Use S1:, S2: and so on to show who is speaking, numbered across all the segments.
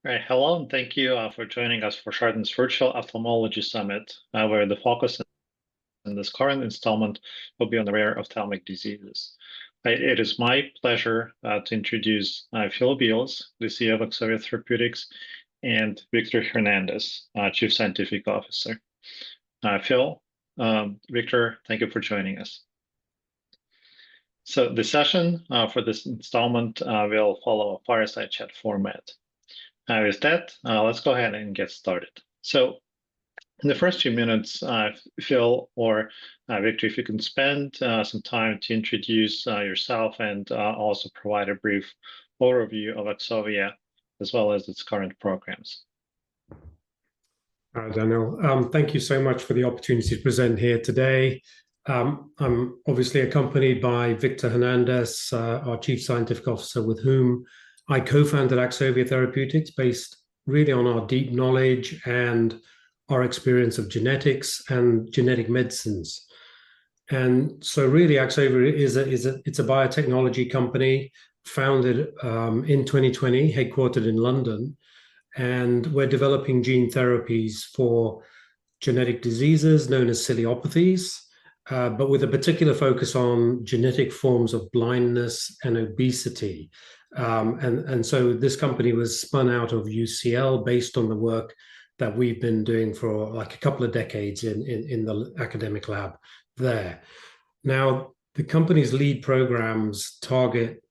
S1: Right. Hello, and thank you for joining us for Chardan's Virtual Ophthalmology Summit, where the focus in this current installment will be on the rare ophthalmic diseases. It is my pleasure to introduce Phil Beales, the CEO of Axovia Therapeutics, and Victor Hernandez, Chief Scientific Officer. Phil, Victor, thank you for joining us. So the session for this installment will follow a fireside chat format. With that, let's go ahead and get started. So in the first few minutes, Phil or Victor, if you can spend some time to introduce yourself and also provide a brief overview of Axovia as well as its current programs.
S2: Daniel, thank you so much for the opportunity to present here today. I'm obviously accompanied by Victor Hernandez, our Chief Scientific Officer, with whom I co-founded Axovia Therapeutics, based really on our deep knowledge and our experience of genetics and genetic medicines. And so really Axovia it's a biotechnology company founded in 2020, headquartered in London. And we're developing gene therapies for genetic diseases known as ciliopathies, but with a particular focus on genetic forms of blindness and obesity. And so this company was spun out of UCL based on the work that we've been doing for like a couple of decades in the academic lab there. Now, the company's lead programs target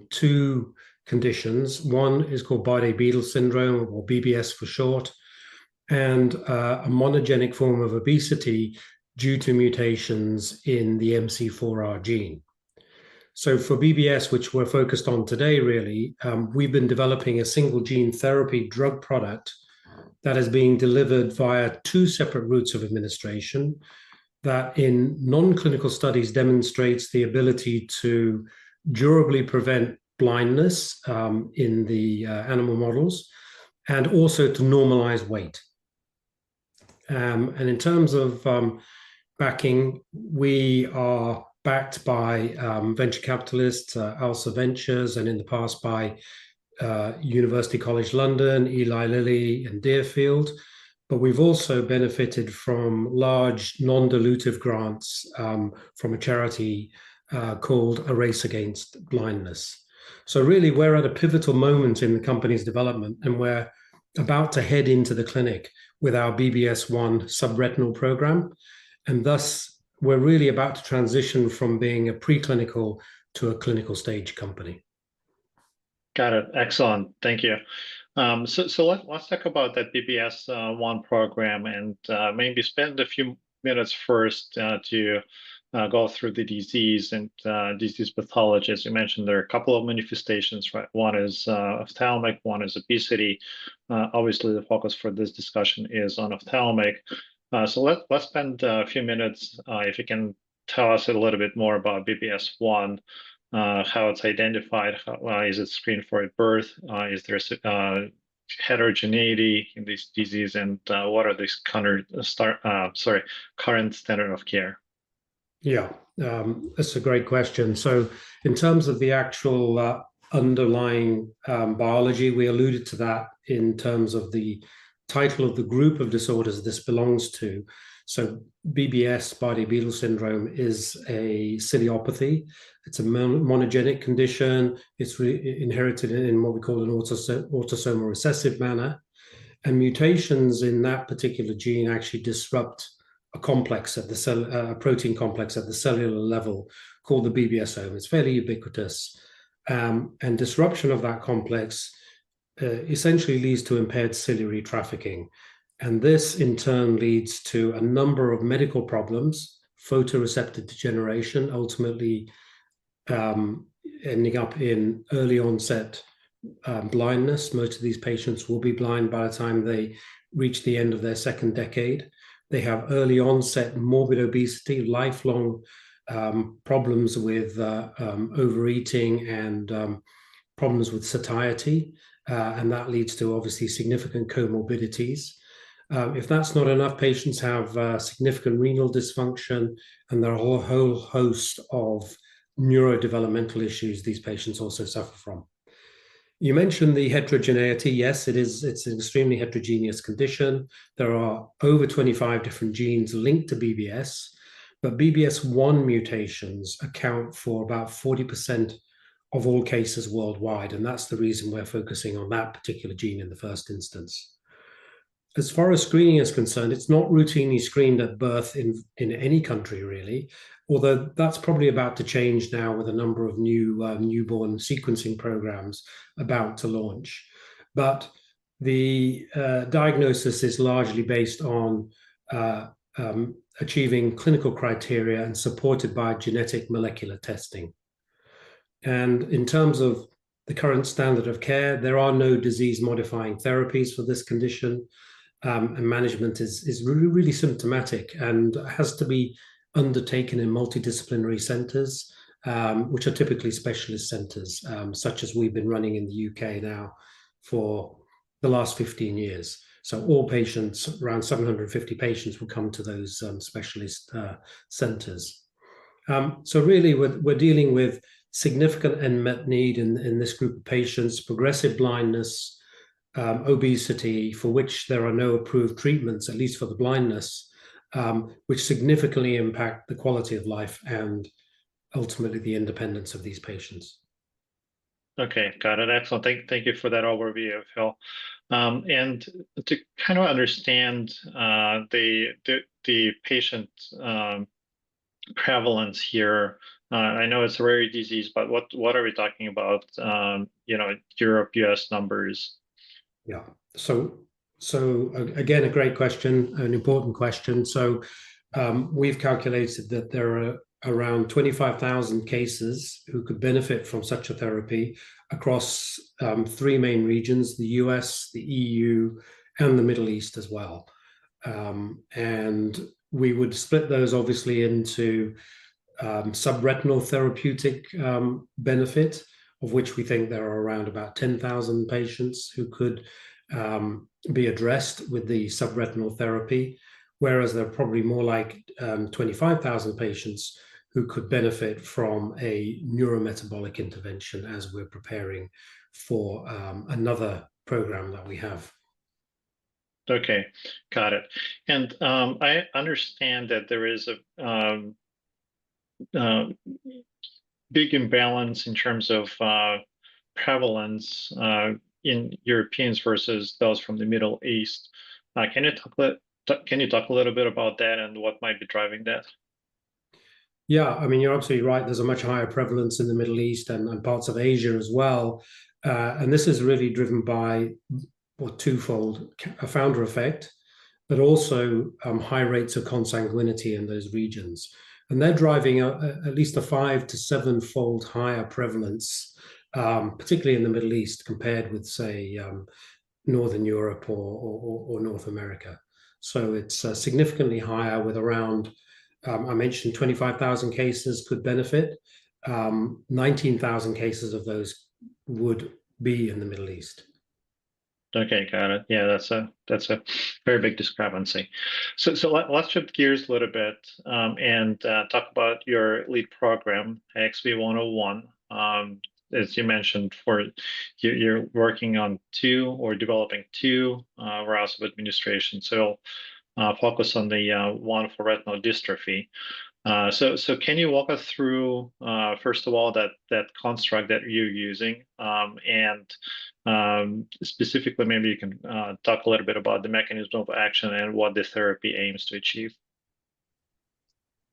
S2: two conditions. One is called Beales syndrome, or BBS for short, and a monogenic form of obesity due to mutations in the MC4R gene. So for BBS, which we're focused on today, really, we've been developing a single gene therapy drug product that is being delivered via two separate routes of administration that in non-clinical studies demonstrates the ability to durably prevent blindness in the animal models and also to normalize weight. And in terms of backing, we are backed by venture capitalists, Alsa Ventures, and in the past by University College London, Eli Lilly, and Deerfield. But we've also benefited from large non-dilutive grants from a charity called A Race Against Blindness. So really, we're at a pivotal moment in the company's development, and we're about to head into the clinic with our BBS1 subretinal program. And thus, we're really about to transition from being a preclinical to a clinical stage company.
S1: Got it. Excellent. Thank you. So let's talk about that BBS1 program and maybe spend a few minutes first to go through the disease and disease pathology. As you mentioned, there are a couple of manifestations, right? One is ophthalmic, one is obesity. Obviously, the focus for this discussion is on ophthalmic. So let's spend a few minutes, if you can tell us a little bit more about BBS1, how it's identified, is it screened for at birth, is there heterogeneity in this disease, and what are these current standard of care?
S2: Yeah, that's a great question. So in terms of the actual underlying biology, we alluded to that in terms of the title of the group of disorders this belongs to. So BBS, Beales syndrome, is a ciliopathy. It's a monogenic condition. It's inherited in what we call an autosomal recessive manner. And mutations in that particular gene actually disrupt a complex at the cell, a protein complex at the cellular level called the BBSome. It's fairly ubiquitous. And disruption of that complex essentially leads to impaired ciliary trafficking. And this in turn leads to a number of medical problems, photoreceptor degeneration, ultimately ending up in early onset blindness. Most of these patients will be blind by the time they reach the end of their second decade. They have early onset morbid obesity, lifelong problems with overeating and problems with satiety. And that leads to obviously significant comorbidities. If that's not enough, patients have significant renal dysfunction, and there are a whole host of neurodevelopmental issues these patients also suffer from. You mentioned the heterogeneity. Yes, it is. It's an extremely heterogeneous condition. There are over 25 different genes linked to BBS, but BBS1 mutations account for about 40% of all cases worldwide, and that's the reason we're focusing on that particular gene in the first instance. As far as screening is concerned, it's not routinely screened at birth in any country, really, although that's probably about to change now with a number of new newborn sequencing programs about to launch. But the diagnosis is largely based on achieving clinical criteria and supported by genetic molecular testing. And in terms of the current standard of care, there are no disease-modifying therapies for this condition. And management is really, really symptomatic and has to be undertaken in multidisciplinary centres, which are typically specialist centres, such as we've been running in the UK now for the last 15 years. So all patients, around 750 patients, will come to those specialist centres. So really, we're dealing with significant unmet need in this group of patients, progressive blindness, obesity, for which there are no approved treatments, at least for the blindness, which significantly impact the quality of life and ultimately the independence of these patients.
S1: Okay, got it. Excellent. Thank you for that overview, Phil. And to kind of understand the patient prevalence here, I know it's a rare disease, but what are we talking about? Europe, US numbers.
S2: Yeah. So again, a great question, an important question. So we've calculated that there are around 25,000 cases who could benefit from such a therapy across three main regions: the US, the EU, and the Middle East as well. And we would split those obviously into subretinal therapeutic benefit, of which we think there are around about 10,000 patients who could be addressed with the subretinal therapy, whereas there are probably more like 25,000 patients who could benefit from a neurometabolic intervention as we're preparing for another program that we have.
S1: Okay, got it. And I understand that there is a big imbalance in terms of prevalence in Europeans versus those from the Middle East. Can you talk a little bit about that and what might be driving that?
S2: Yeah, I mean, you're absolutely right. There's a much higher prevalence in the Middle East and parts of Asia as well. And this is really driven by twofold: a founder effect, but also high rates of consanguinity in those regions. And they're driving at least a 5 to 7-fold higher prevalence, particularly in the Middle East, compared with, say, Northern Europe or North America. So it's significantly higher, with around, I mentioned 25,000 cases could benefit. 19,000 cases of those would be in the Middle East.
S1: Okay, got it. Yeah, that's a very big discrepancy. So let's shift gears a little bit and talk about your lead program, XV101. As you mentioned, you're working on developing two routes of administration. So focus on the one for retinal dystrophy. So can you walk us through, first of all, that construct that you're using, and specifically, maybe you can talk a little bit about the mechanism of action and what the therapy aims to achieve.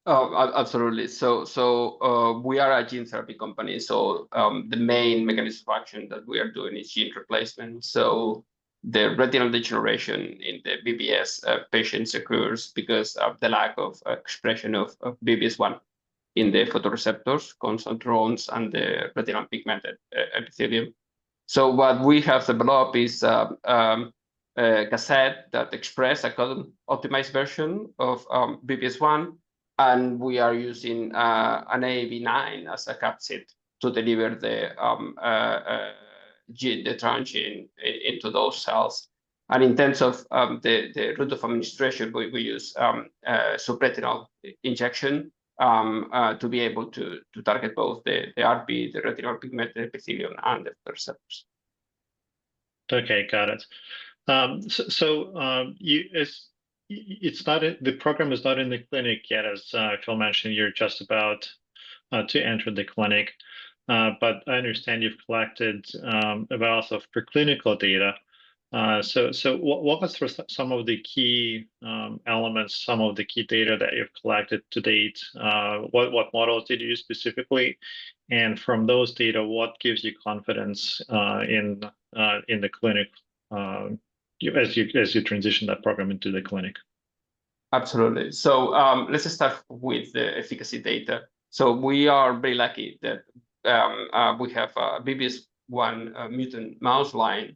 S3: Oh, absolutely. So we are a gene therapy company. So the main mechanism of action that we are doing is gene replacement. So the retinal degeneration in the BBS patients occurs because of the lack of expression of BBS1 in the photoreceptors, constant neurons, and the retinal pigmented epithelium. So what we have developed is a cassette that expresses a codon optimized version of BBS1, and we are using an AAV9 as a capsid to deliver the transgene into those cells. And in terms of the route of administration, we use subretinal injection to be able to target both the RP, the retinal pigmented epithelium, and the receptors.
S1: Okay, got it. It's not the program is not in the clinic yet, as Phil mentioned. You're just about to enter the clinic, but I understand you've collected a wealth of preclinical data. So walk us through some of the key elements, some of the key data that you've collected to date. What models did you use specifically, and from those data, what gives you confidence in the clinic as you transition that program into the clinic?
S3: Absolutely. So let's start with the efficacy data. So we are very lucky that we have a BBS1 mutant mouse line,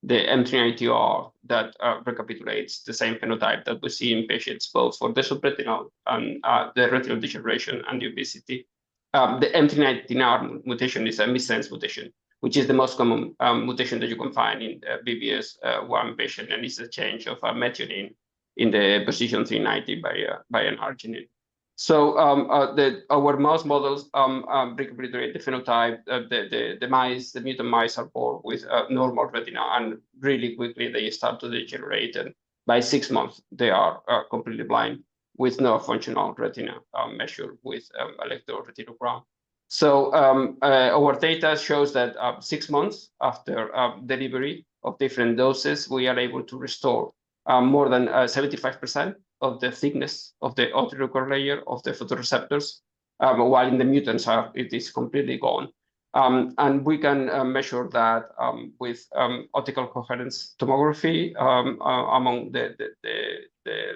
S3: the M390R, that recapitulates the same phenotype that we see in patients both for the subretinal and the retinal degeneration and the obesity. The M390R mutation is a missense mutation, which is the most common mutation that you can find in BBS1 patient, and it's a change of a methionine in the position 390 by an arginine. So our mouse models recapitulate the phenotype. The mutant mice are born with normal retina, and really quickly they start to degenerate. And by 6 months, they are completely blind with no functional retina measured with electroretinogram. So our data shows that 6 months after delivery of different doses, we are able to restore more than 75% of the thickness of the optical layer of the photoreceptors, while in the mutants it is completely gone. And we can measure that with optical coherence tomography among the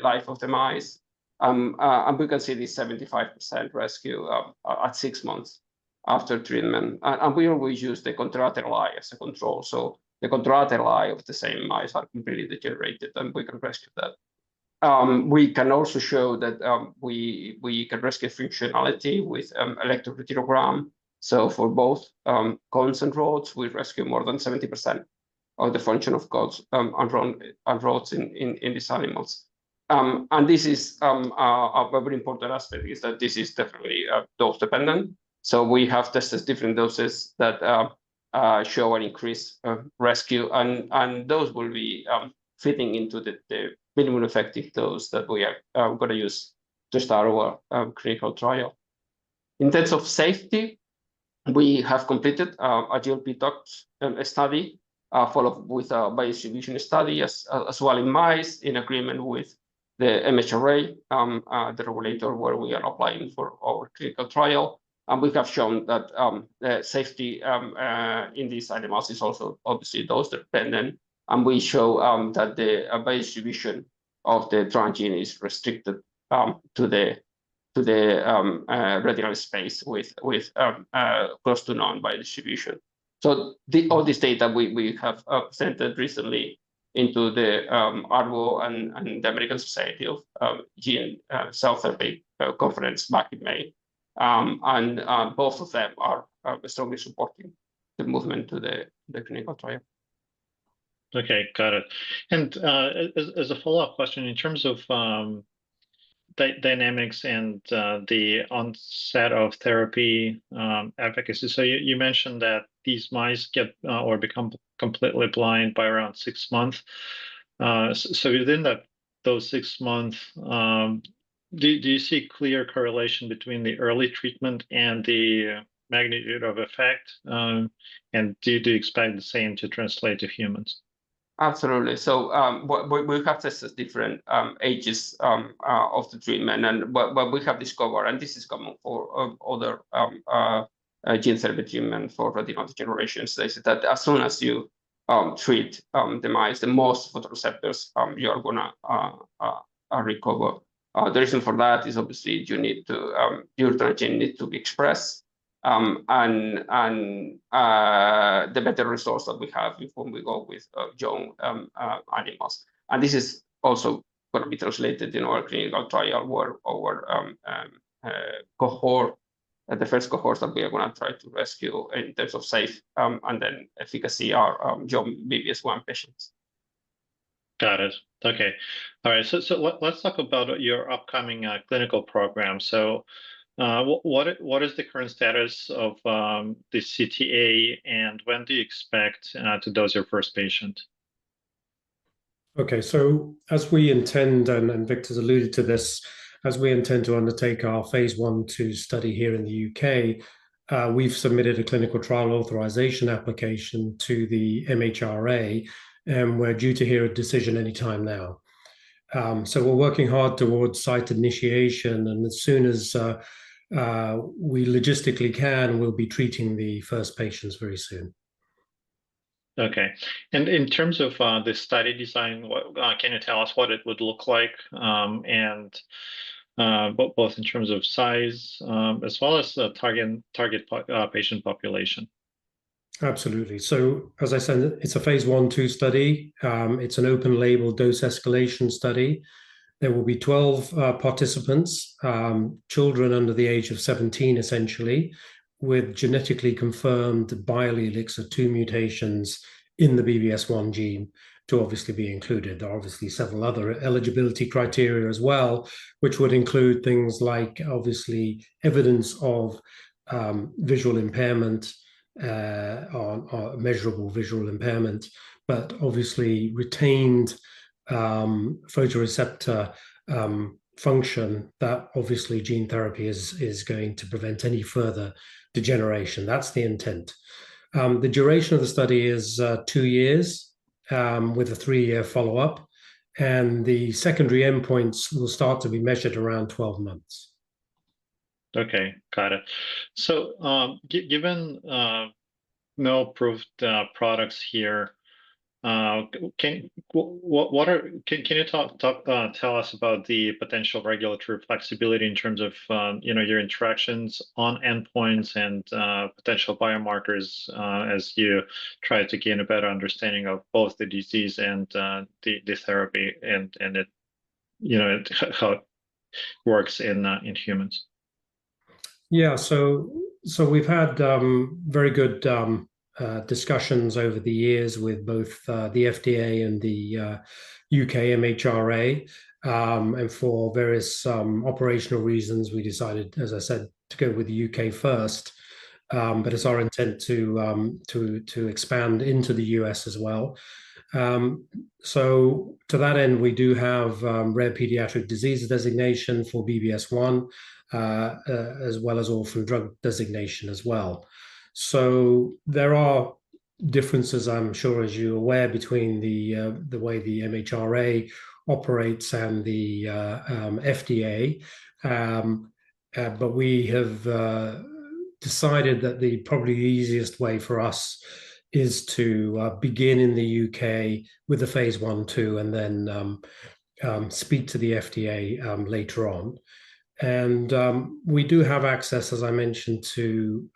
S3: life of the mice. And we can see this 75% rescue at 6 months after treatment. And we always use the contralateral eye as a control. So the contralateral eye of the same mice are completely degenerated, and we can rescue that. We can also show that we can rescue functionality with electroretinogram. So for both cones and rods, we rescue more than 70% of the function of cones and rods in these animals. And this is a very important aspect, is that this is definitely dose dependent. So we have tested different doses that show an increased rescue, and those will be fitting into the minimum effective dose that we are going to use to start our clinical trial. In terms of safety, we have completed a GLP tox study followed with a biodistribution study as well in mice, in agreement with the MHRA, the regulator where we are applying for our clinical trial. And we have shown that the safety in these animals is also obviously dose dependent. And we show that the biodistribution of the transgene is restricted to the retinal space with close to none biodistribution. So all this data we have presented recently into the ARVO and the American Society of Gene Cell Therapy conference back in May. And both of them are strongly supporting the movement to the clinical trial.
S1: Okay, got it. And as a follow-up question, in terms of dynamics and the onset of therapy efficacy, so you mentioned that these mice get or become completely blind by around 6 months. So within those 6 months, do you see clear correlation between the early treatment and the magnitude of effect? And do you expect the same to translate to humans?
S3: Absolutely. So we have tested different ages of the treatment, and what we have discovered, and this is common for other gene therapy treatment for retinal degenerations, is that as soon as you treat the mice, the most photoreceptors you are gonna recover. The reason for that is obviously you need to your transgene need to be expressed. And the better results that we have when we go with young animals. And this is also going to be translated in our clinical trial where our cohort, the first cohorts that we are going to try to rescue in terms of safe and then efficacy are young BBS1 patients.
S1: Got it. Okay. All right. So let's talk about your upcoming clinical program. So What is the current status of the CTA, and when do you expect to dose your first patient?
S2: Okay, so as we intend, and Victor's alluded to this, as we intend to undertake our phase 1/2 study here in the UK, we've submitted a clinical trial authorization application to the MHRA, and we're due to hear a decision anytime now. So we're working hard towards site initiation, and as soon as we logistically can, we'll be treating the first patients very soon.
S1: Okay. And in terms of the study design, can you tell us what it would look like, and both in terms of size as well as the target patient population?
S2: Absolutely. So, as I said, it's a phase 1/2 study. It's an open label dose escalation study. There will be 12 participants, children under the age of 17, essentially, with genetically confirmed biallelics of 2 mutations in the BBS1 gene to obviously be included. There are obviously several other eligibility criteria as well, which would include things like, obviously, evidence of visual impairment, or measurable visual impairment, but obviously retained photoreceptor function that obviously gene therapy is going to prevent any further degeneration. That's the intent. The duration of the study is 2 years with a 3-year follow-up, and the secondary endpoints will start to be measured around 12 months.
S1: Okay, got it. So, given no approved products here, can you tell us about the potential regulatory flexibility in terms of your interactions on endpoints and potential biomarkers as you try to gain a better understanding of both the disease and the therapy and it how it works in humans?
S2: Yeah, so we've had very good discussions over the years with both the FDA and the UK MHRA, and for various operational reasons, we decided, as I said, to go with the UK first. But it's our intent to expand into the US as well. So to that end, we do have rare pediatric disease designation for BBS1, as well as orphan drug designation as well. So there are differences, I'm sure, as you're aware, between the way the MHRA operates and the FDA. But we have decided that probably the easiest way for us is to begin in the UK with the phase 1/2 and then speak to the FDA later on. And we do have access, as I mentioned, to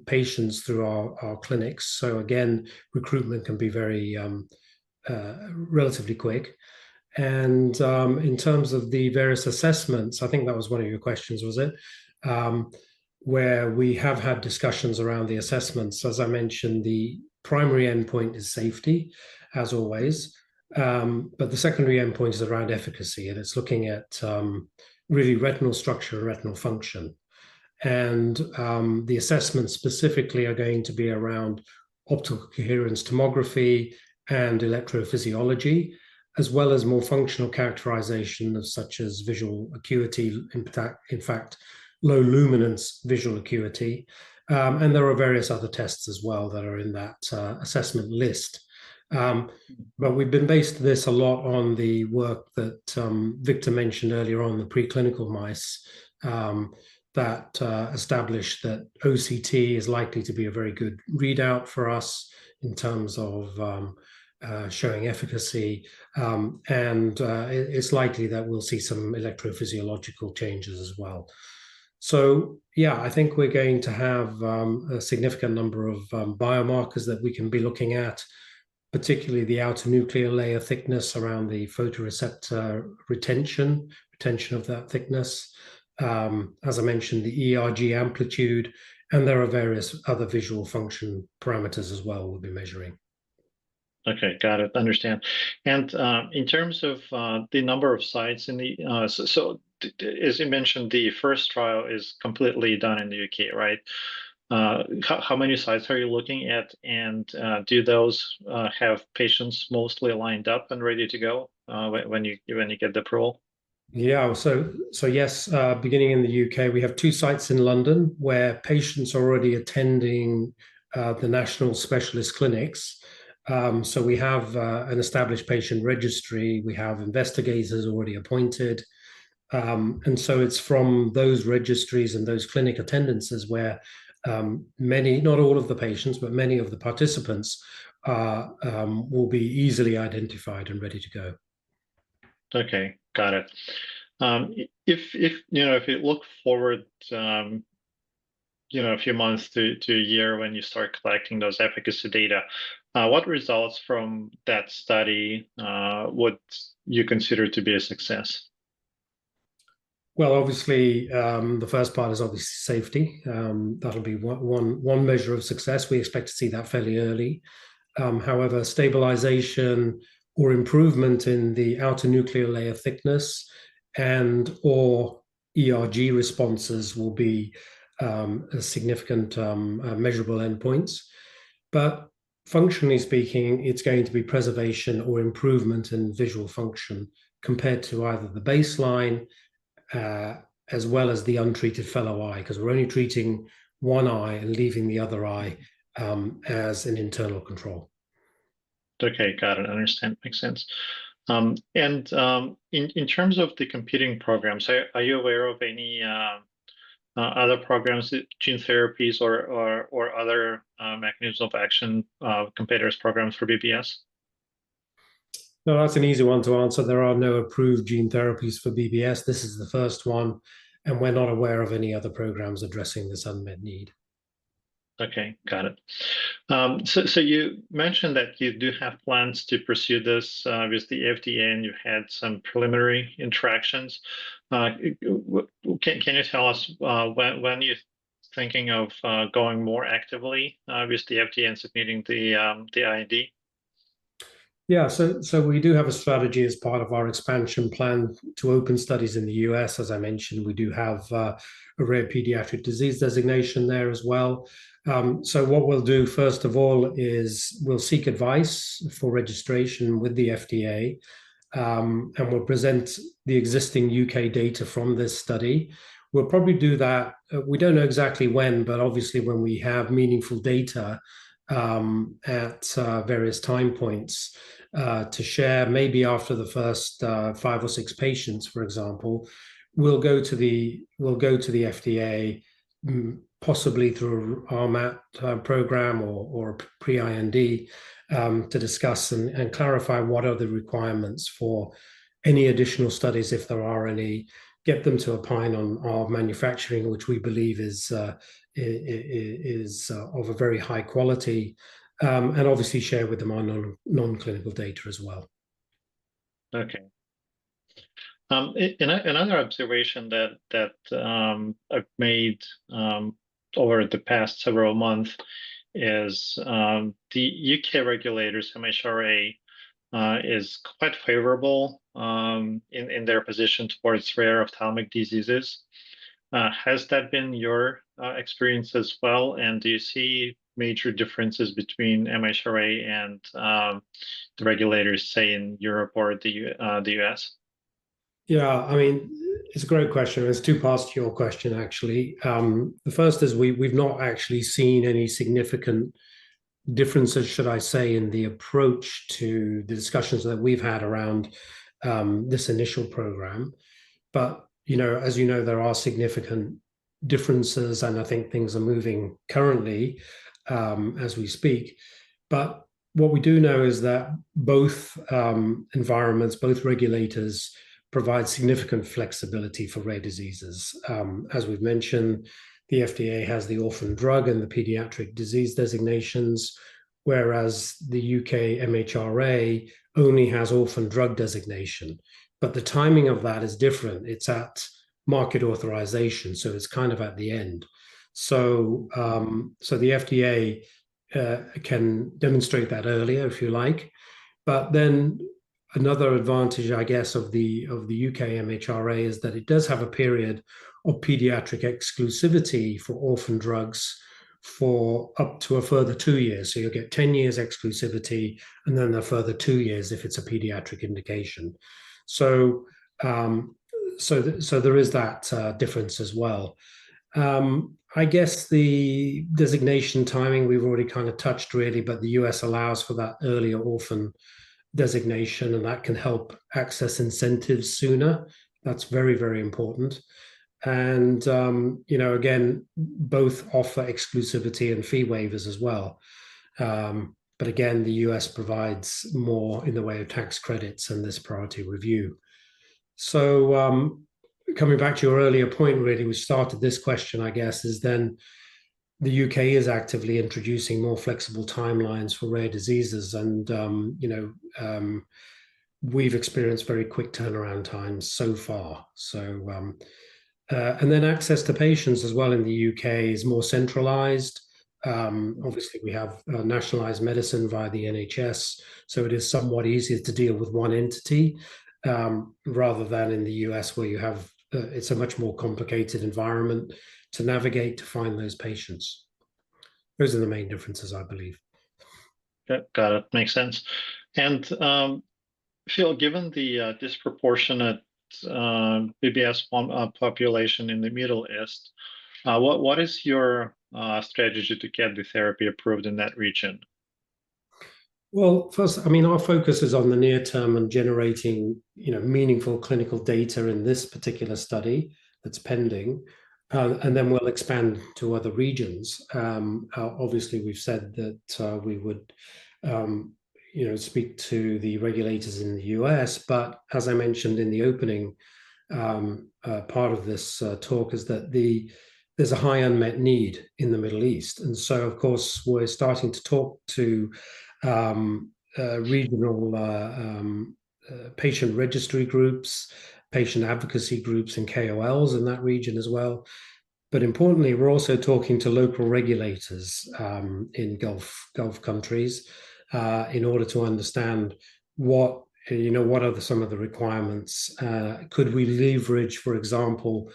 S2: patients through our clinics. So again, recruitment can be very relatively quick. And in terms of the various assessments, I think that was one of your questions, was it? Where we have had discussions around the assessments. As I mentioned, the primary endpoint is safety, as always. But the secondary endpoint is around efficacy, and it's looking at really retinal structure and retinal function. And the assessments specifically are going to be around optical coherence tomography and electrophysiology, as well as more functional characterization of such as visual acuity, in fact, low luminance visual acuity. And there are various other tests as well that are in that assessment list. But we've been based this a lot on the work that Victor mentioned earlier on, the preclinical mice, that established that OCT is likely to be a very good readout for us in terms of showing efficacy. And it's likely that we'll see some electrophysiological changes as well. So, yeah, I think we're going to have a significant number of biomarkers that we can be looking at, particularly the outer nuclear layer thickness around the photoreceptor retention of that thickness. As I mentioned, the ERG amplitude, and there are various other visual function parameters as well we'll be measuring.
S1: Okay, got it. Understand. And in terms of the number of sites in the as you mentioned, the first trial is completely done in the UK, right? How many sites are you looking at, and do those have patients mostly lined up and ready to go when you get the approval?
S2: Yeah, so yes, beginning in the UK, we have two sites in London where patients are already attending the national specialist clinics. So we have an established patient registry. We have investigators already appointed. And so it's from those registries and those clinic attendances where many, not all of the patients, but many of the participants will be easily identified and ready to go.
S1: Okay, got it. If if you look forward, a few months to a year when you start collecting those efficacy data, what results from that study would you consider to be a success?
S2: Well, obviously, the first part is obviously safety. That'll be one measure of success. We expect to see that fairly early. However, stabilization or improvement in the outer nuclear layer thickness and or ERG responses will be a significant measurable endpoints. But functionally speaking, it's going to be preservation or improvement in visual function compared to either the baseline as well as the untreated fellow eye, because we're only treating one eye and leaving the other eye as an internal control.
S1: Okay, got it. Understand. Makes sense. In terms of the competing programs, are you aware of any other programs, gene therapies or other mechanisms of action competitors programs for BBS?
S2: No, that's an easy one to answer. There are no approved gene therapies for BBS. This is the first one, and we're not aware of any other programs addressing this unmet need.
S1: Okay, got it. So you mentioned that you do have plans to pursue this with the FDA, and you had some preliminary interactions. Can you tell us when you're thinking of going more actively with the FDA and submitting the IND?
S2: Yeah, so we do have a strategy as part of our expansion plan to open studies in the US. As I mentioned, we do have a rare pediatric disease designation there as well. So what we'll do first of all is we'll seek advice for registration with the FDA, and we'll present the existing UK data from this study. We'll probably do that. We don't know exactly when, but obviously when we have meaningful data at various time points to share, maybe after the first 5 or 6 patients, for example, we'll go to the FDA, possibly through our RMAT program or pre-IND to discuss and clarify what are the requirements for any additional studies, if there are any, get them to opine on our manufacturing, which we believe is of a very high quality, and obviously share with them our non-clinical data as well.
S1: Okay. Another observation that I've made over the past several months is the UK regulators, MHRA, is quite favorable in their position towards rare ophthalmic diseases. Has that been your experience as well? And do you see major differences between MHRA and the regulators, say in Europe or the US?
S2: Yeah, I mean, it's a great question. There's 2 parts to your question, actually. The first is we've not actually seen any significant differences, should I say, in the approach to the discussions that we've had around this initial program. But, as you know, there are significant differences, and I think things are moving currently as we speak. But what we do know is that both environments, both regulators, provide significant flexibility for rare diseases. As we've mentioned, the FDA has the orphan drug and the pediatric disease designations, whereas the UK MHRA only has orphan drug designation. But the timing of that is different. It's at market authorization, so it's kind of at the end. So the FDA can demonstrate that earlier, if you like. But then another advantage, I guess, of the UK MHRA is that it does have a period of pediatric exclusivity for orphan drugs for up to a further 2 years. So you'll get 10 years exclusivity, and then a further 2 years if it's a pediatric indication. So so there is that difference as well. I guess the designation timing we've already kind of touched really, but the US allows for that earlier orphan designation, and that can help access incentives sooner. That's very, very important. And, again, both offer exclusivity and fee waivers as well. But again, the US provides more in the way of tax credits and this priority review. So coming back to your earlier point, really, we started this question, I guess, is then the UK is actively introducing more flexible timelines for rare diseases. And, we've experienced very quick turnaround times so far. So, and then access to patients as well in the UK is more centralized. Obviously, we have nationalized medicine via the NHS, so it is somewhat easier to deal with one entity rather than in the US, where you have it's a much more complicated environment to navigate to find those patients. Those are the main differences, I believe.
S1: Got it. Makes sense. And Phil, given the disproportionate BBS population in the Middle East, what is your strategy to get the therapy approved in that region?
S2: Well, first, I mean, our focus is on the near term and generating, meaningful clinical data in this particular study that's pending, and then we'll expand to other regions. Obviously, we've said that we would, speak to the regulators in the US, but as I mentioned in the opening part of this talk, is that there's a high unmet need in the Middle East, and so of course we're starting to talk to regional patient registry groups, patient advocacy groups, and KOLs in that region as well. But importantly, we're also talking to local regulators in Gulf countries in order to understand what are some of the requirements. Could we leverage, for example,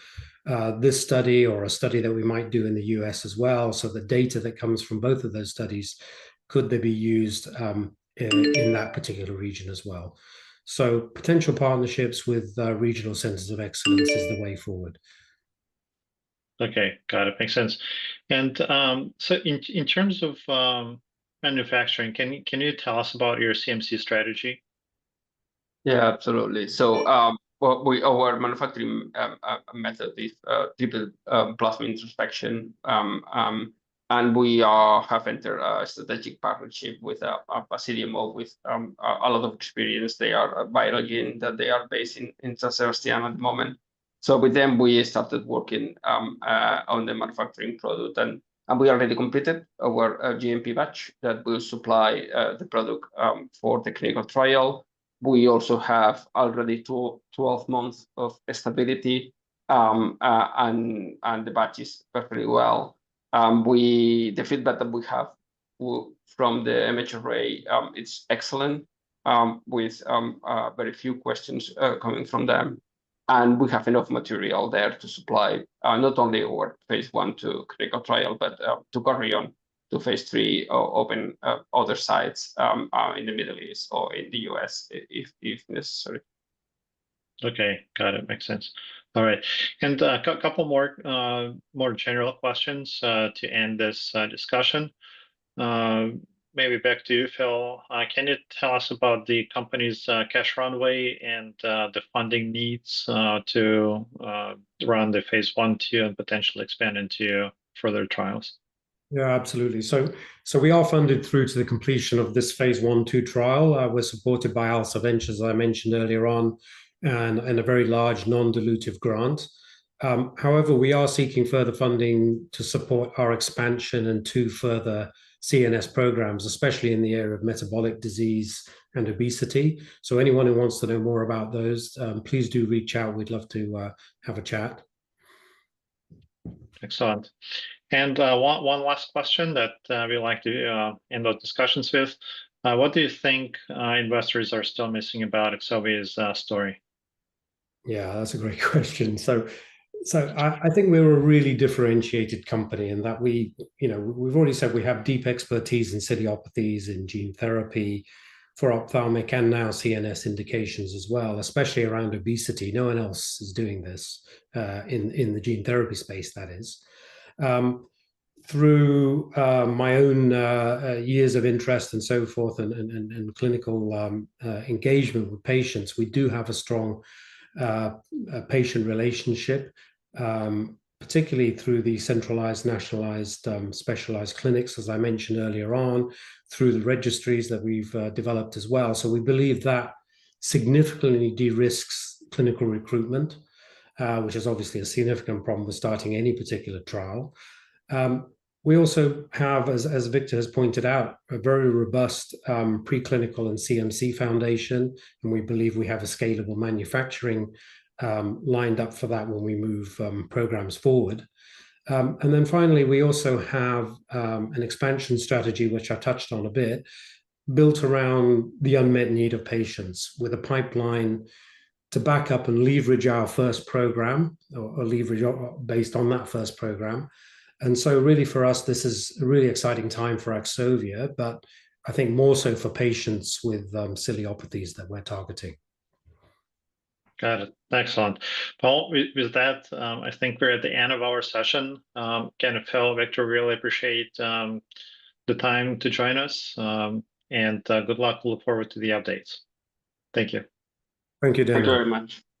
S2: this study or a study that we might do in the US as well? So the data that comes from both of those studies, could they be used in that particular region as well? So potential partnerships with regional centers of excellence is the way forward.
S1: Okay, got it. Makes sense. And so in terms of manufacturing, can you tell us about your CMC strategy?
S3: Yeah, absolutely. So our manufacturing method is triple plasma introspection. And we have entered a strategic partnership with a CDMO with a lot of experience. They are Biogen, that they are based in San Sebastian at the moment. So with them, we started working on the manufacturing product, and we already completed our GMP batch that will supply the product for the clinical trial. We also have already 12 months of stability, and the batch is perfectly well. The feedback that we have from the MHRA, it's excellent, with very few questions coming from them. And we have enough material there to supply not only our phase 1/2 clinical trial, but to carry on to phase 3 or open other sites in the Middle East or in the US if necessary.
S1: Okay, got it. Makes sense. All right, and a couple more general questions to end this discussion. Maybe back to you, Phil. Can you tell us about the company's cash runway and the funding needs to run the phase 1/2 and potentially expand into further trials?
S2: Yeah, absolutely. So we are funded through to the completion of this phase 1/2 trial. We're supported by Alsa Ventures, as I mentioned earlier on, and a very large non-dilutive grant. However, we are seeking further funding to support our expansion and 2 further CNS programs, especially in the area of metabolic disease and obesity. So anyone who wants to know more about those, please do reach out. We'd love to have a chat.
S1: Excellent. And one last question that we like to end those discussions with. What do you think investors are still missing about Axovia's story?
S2: Yeah, that's a great question. So I think we're a really differentiated company in that we've already said we have deep expertise in ciliopathies, in gene therapy for ophthalmic and now CNS indications as well, especially around obesity. No one else is doing this in the gene therapy space, that is. Through my own years of interest and so forth and clinical engagement with patients, we do have a strong patient relationship, particularly through the centralized, nationalized, specialized clinics, as I mentioned earlier on, through the registries that we've developed as well. So we believe that significantly de-risks clinical recruitment, which is obviously a significant problem with starting any particular trial. We also have, as Victor has pointed out, a very robust preclinical and CMC foundation, and we believe we have a scalable manufacturing lined up for that when we move programs forward. And then finally, we also have an expansion strategy, which I touched on a bit, built around the unmet need of patients with a pipeline to back up and leverage our first program or leverage based on that first program. And so really for us, this is a really exciting time for Axovia, but I think more so for patients with ciliopathies that we're targeting.
S1: Got it. Excellent. Paul, with that, I think we're at the end of our session. Again, Phil, Victor, really appreciate the time to join us, and good luck. Look forward to the updates. Thank you.
S2: Thank you, Dana.
S3: Thank you very much.